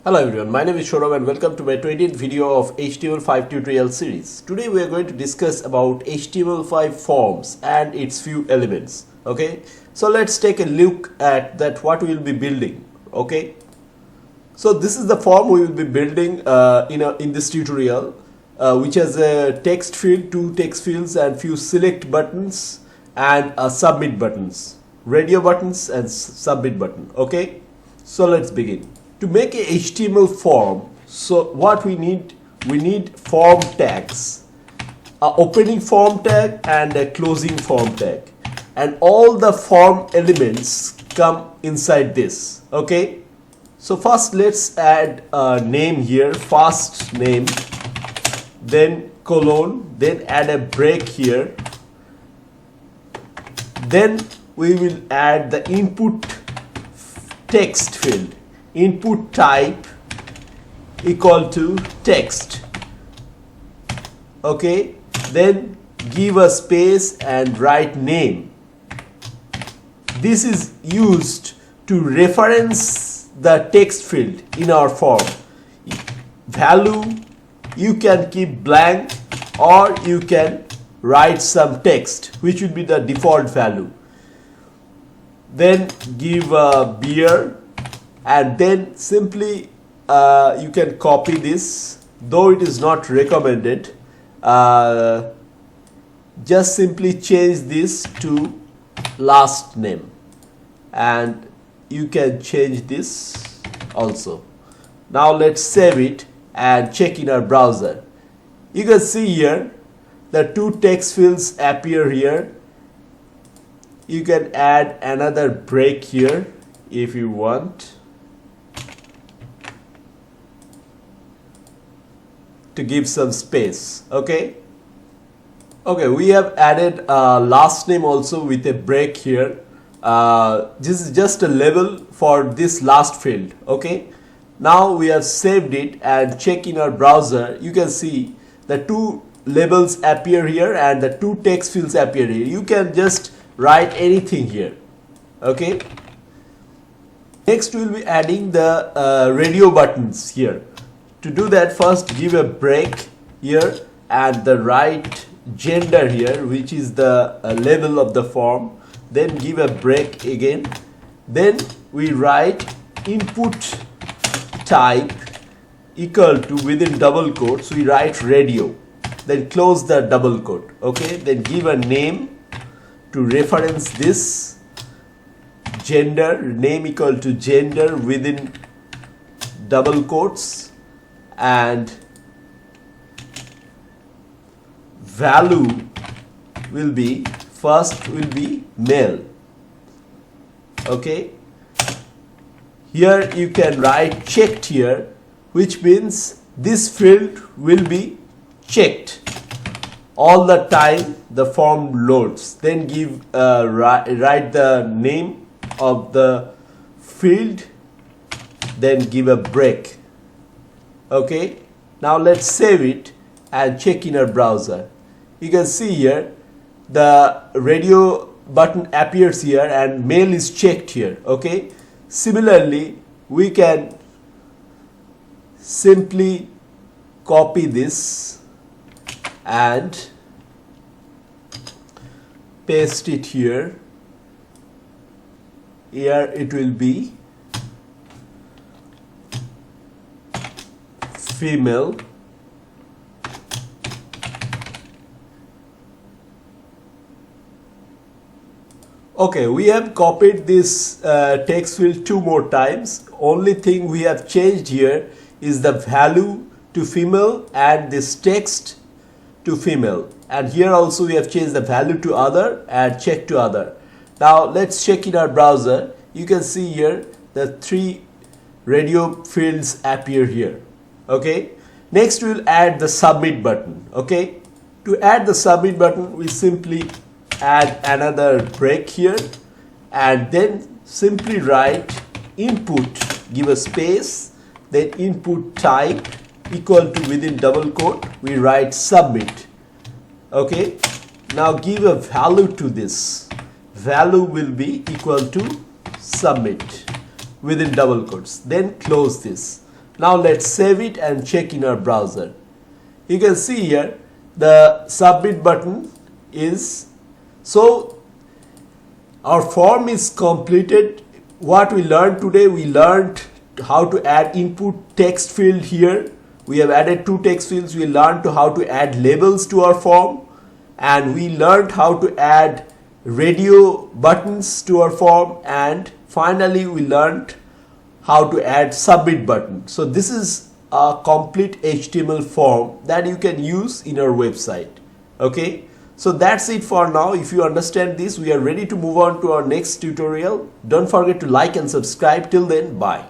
Hello everyone, my name is Shoram and welcome to my 20th video of HTML5 tutorial series. Today we are going to discuss about HTML5 forms and its few elements. Okay, so let's take a look at that what we will be building. Okay, so this is the form we will be building in this tutorial, which has a text field, two text fields and few select buttons and submit buttons, radio buttons and submit button. Okay, so let's begin. To make a HTML form, so what we need form tags, a opening form tag and a closing form tag, and all the form elements come inside this. Okay, so first let's add a name here, first name, then colon, then add a break here, then we will add the input text field, input type equal to text. Okay, then give a space and write name. This is used to reference the text field in our form. Value you can keep blank or you can write some text which will be the default value. Then give a beer, and then simply you can copy this, though it is not recommended. Just simply change this to last name, and you can change this also. Now let's save it and check in our browser. You can see here the two text fields appear here. You can add another break here if you want to give some space. Okay, we have added last name also with a break here. This is just a label for this last field. Okay, now we have saved it and check in our browser. You can see the two labels appear here and the two text fields appear here. You can just write anything here. Okay, next we will be adding the radio buttons here. To do that, first give a break here and the right gender here, which is the label of the form. Then give a break again. Then we write input type equal to, within double quotes we write radio. Then close the double quote. Okay, then give a name to reference this. Gender, name equal to gender within double quotes, and value will be, first will be male. Okay, here you can write checked here, which means this field will be checked all the time the form loads. Then give write the name of the field, then give a break. Okay, now let's save it and check in our browser. You can see here the radio button appears here and male is checked here. Okay, similarly we can simply copy this and paste it here. Here it will be female. Okay, we have copied this text field two more times. Only thing we have changed here is the value to female and this text to female, and here also we have changed the value to other and check to other. Now let's check in our browser. You can see here the three radio fields appear here. Okay, next we will add the submit button. Okay, to add the submit button we simply add another break here and then simply write input, give a space, then input type equal to, within double quote we write submit. Okay, now give a value to this. Value will be equal to submit within double quotes. Then close this. Now let's save it and check in our browser. You can see here the submit button is, so our form is completed. What we learned today, we learned how to add input text field here. We have added 2 text fields. We learned how to add labels to our form, and we learned how to add radio buttons to our form, and finally we learned how to add submit button. So this is a complete HTML form that you can use in your website. Okay, so that's it for now. If you understand this, we are ready to move on to our next tutorial. Don't forget to like and subscribe. Till then, bye.